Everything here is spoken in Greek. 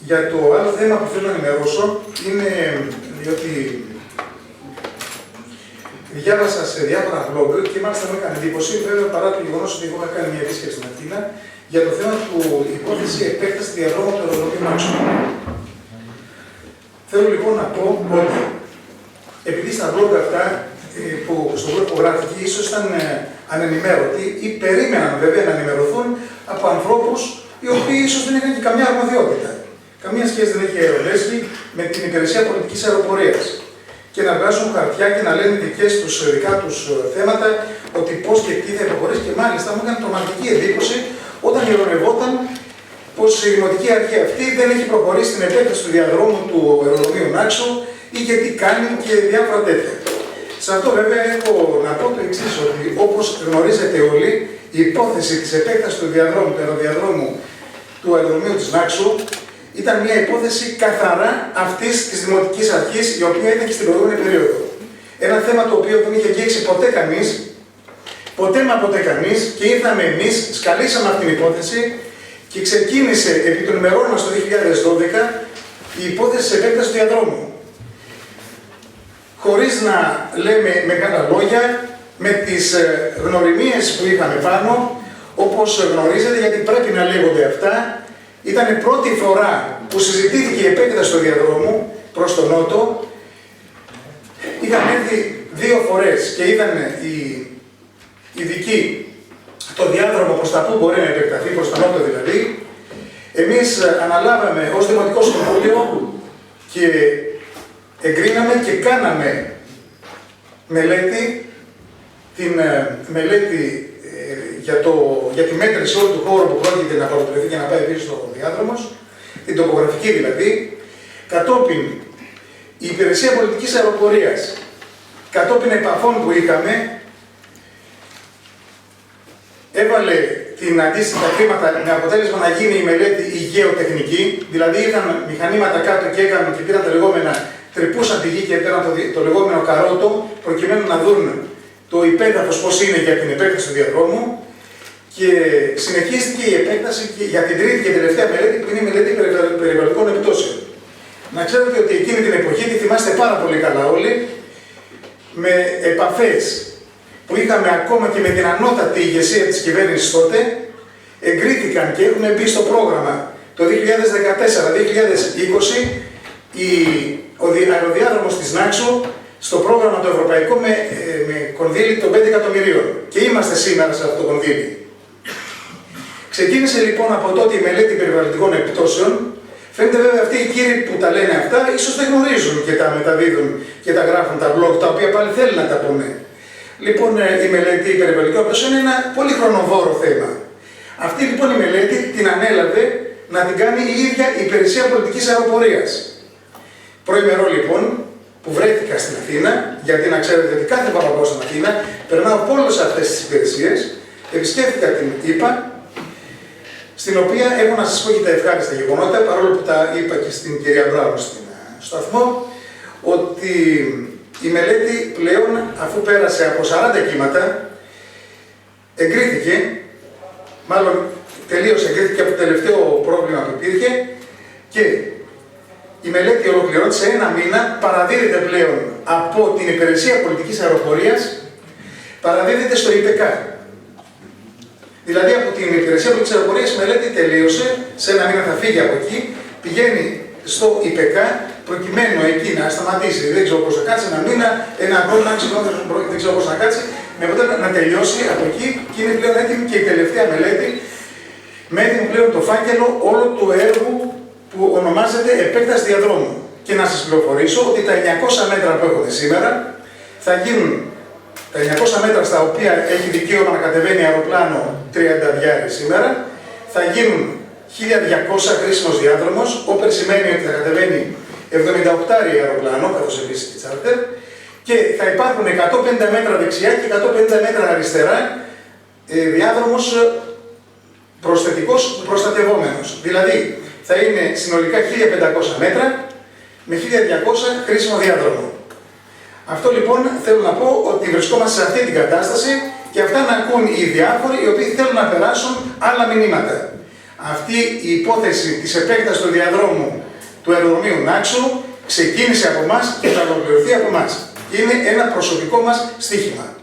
Για το άλλο θέμα που θέλω να ενημερώσω είναι διότι διάβασα σε διάφορα blog και μάλιστα μου έκανε εντύπωση, βέβαια παρά το γεγονός ότι εγώ είχα κάνει μια επίσκεψη στην Αθήνα, για το θέμα του υπόθεση επέκταση διαδρόμου του αεροδρομίου Νάξου. Θέλω λοιπόν να πω ότι επειδή στα blog αυτά, στο blog που γράφτηκε, ίσως ήταν ανενημέρωτοι ή περίμεναν βέβαια να ενημερωθούν από ανθρώπους οι οποίοι ίσως δεν είχαν και καμιά αρμοδιότητα. Καμία σχέση δεν έχει αερολέσχη με την υπηρεσία πολιτικής αεροπορίας. Και να βγάζουν χαρτιά και να λένε δικά τους θέματα, ότι πώς και τι θα υποχωρήσει. Και μάλιστα μου έκανε τρομακτική εντύπωση όταν ειρωνευόταν πως η δημοτική αρχή αυτή δεν έχει προχωρήσει στην επέκταση του διαδρόμου του αεροδρομίου Νάξου ή και τι κάνει και διάφορα τέτοια. Σε αυτό βέβαια έχω να πω το εξής, ότι όπως γνωρίζετε όλοι, η υπόθεση της επέκτασης του διαδρόμου, του αεροδιαδρόμου του αεροδρομίου της Νάξου ήταν μια υπόθεση καθαρά αυτής της δημοτικής αρχής, η οποία ήταν και στην προηγούμενη περίοδο. Ένα θέμα το οποίο δεν είχε αγγίξει ποτέ κανείς, ποτέ κανείς, και ήρθαμε εμείς, σκαλίσαμε αυτή την υπόθεση και ξεκίνησε επί των ημερών μας το 2012 η υπόθεση της επέκτασης του διαδρόμου. Χωρίς να λέμε μεγάλα λόγια, με τις γνωριμίες που είχαμε πάνω, όπως γνωρίζετε, γιατί πρέπει να λέγονται αυτά, ήταν η πρώτη φορά που συζητήθηκε η επέκταση του διαδρόμου προς τον νότο. Είχαν έρθει 2 φορές και είδαν οι ειδικοί το διάδρομο προς τα που μπορεί να επεκταθεί, προς τον νότο δηλαδή. Εμείς αναλάβαμε ως Δημοτικό Συμβούλιο και εγκρίναμε και κάναμε μελέτη, την μελέτη για τη μέτρηση όλου του χώρου που πρόκειται να παρατηρηθεί και να πάει πίσω στο διάδρομος, την τοπογραφική δηλαδή. Κατόπιν η Υπηρεσία Πολιτικής Αεροπορίας, κατόπιν επαφών που είχαμε, έβαλε την αντίστοιχα χρήματα με αποτέλεσμα να γίνει η μελέτη η γεωτεχνική, δηλαδή είχαν μηχανήματα κάτω και έκαναν και πήραν τα λεγόμενα, τρυπούσαν τη γη και πήραν το λεγόμενο καρότο, προκειμένου να δουν το υπέδαφος πώς είναι για την επέκταση του διαδρόμου, και συνεχίστηκε η επέκταση για την τρίτη και τελευταία μελέτη, που είναι η μελέτη περιβαλλοντικών επιπτώσεων. Να ξέρετε ότι εκείνη την εποχή, τη θυμάστε πάρα πολύ καλά όλοι, με επαφές που είχαμε ακόμα και με την ανώτατη ηγεσία της κυβέρνησης τότε, εγκρίθηκαν και έχουν μπει στο πρόγραμμα το 2014-2020 ο αεροδιάδρομος της Νάξου στο πρόγραμμα το ευρωπαϊκό με κονδύλι των 5 εκατομμυρίων. Και είμαστε σήμερα σε αυτό το κονδύλι. Ξεκίνησε λοιπόν από τότε η μελέτη περιβαλλοντικών επιπτώσεων. Φαίνεται βέβαια αυτοί οι κύριοι που τα λένε αυτά, ίσως δεν γνωρίζουν και τα μεταδίδουν και τα γράφουν τα blog, τα οποία πάλι θέλουν να τα πούνε. Λοιπόν, η μελέτη περιβαλλοντικών επιπτώσεων είναι ένα πολύ χρονοβόρο θέμα. Αυτή λοιπόν η μελέτη την ανέλαβε να την κάνει η ίδια η Υπηρεσία Πολιτικής Αεροπορίας. Προημερό λοιπόν, που βρέθηκα στην Αθήνα, γιατί να ξέρετε ότι κάθε φορά που πάω στην Αθήνα, περνάω από όλες αυτές τις υπηρεσίες, επισκέφθηκα την ΕΠΑ, στην οποία έχω να σας πω και τα ευχάριστα γεγονότα, παρόλο που τα είπα και στην κυρία Μπράουν στο σταθμό, ότι η μελέτη πλέον, αφού πέρασε από 40 κύματα, εγκρίθηκε, μάλλον τελείως εγκρίθηκε από το τελευταίο πρόβλημα που υπήρχε, και η μελέτη ολοκληρώνεται σε 1 μήνα, παραδίδεται πλέον από την Υπηρεσία Πολιτικής Αεροπορίας, παραδίδεται στο ΙΠΚ. Δηλαδή από την Υπηρεσία Πολιτικής Αεροπορίας η μελέτη τελείωσε, σε 1 μήνα θα φύγει από εκεί, πηγαίνει στο ΙΠΚ, προκειμένου εκεί να σταματήσει, δεν ξέρω πώς θα κάτσει, 1 μήνα, 1 χρόνο, δεν ξέρω πώς θα κάτσει, με αποτέλεσμα να τελειώσει από εκεί και είναι πλέον έτοιμη και η τελευταία μελέτη, με έτοιμο πλέον το φάκελο όλου του έργου που ονομάζεται επέκταση διαδρόμου. Και να σας πληροφορήσω ότι τα 900 μέτρα που έχουμε σήμερα θα γίνουν τα 900 μέτρα στα οποία έχει δικαίωμα να κατεβαίνει αεροπλάνο 30 διάρκειες σήμερα, θα γίνουν 1200 χρήσιμος διάδρομος, όπερ σημαίνει ότι θα κατεβαίνει 78 αεροπλάνο, καθώς επίσης και τσάρτερ, και θα υπάρχουν 150 μέτρα δεξιά και 150 μέτρα αριστερά διάδρομος προσθετικός προστατευόμενος. Δηλαδή, θα είναι συνολικά 1500 μέτρα με 1200 χρήσιμο διάδρομο. Αυτό λοιπόν θέλω να πω ότι βρισκόμαστε σε αυτή την κατάσταση και αυτά να ακούν οι διάφοροι οι οποίοι θέλουν να περάσουν άλλα μηνύματα. Αυτή η υπόθεση της επέκτασης του διαδρόμου του αεροδρομίου Νάξου ξεκίνησε από εμάς και θα ολοκληρωθεί από εμάς. Είναι ένα προσωπικό μας στοίχημα.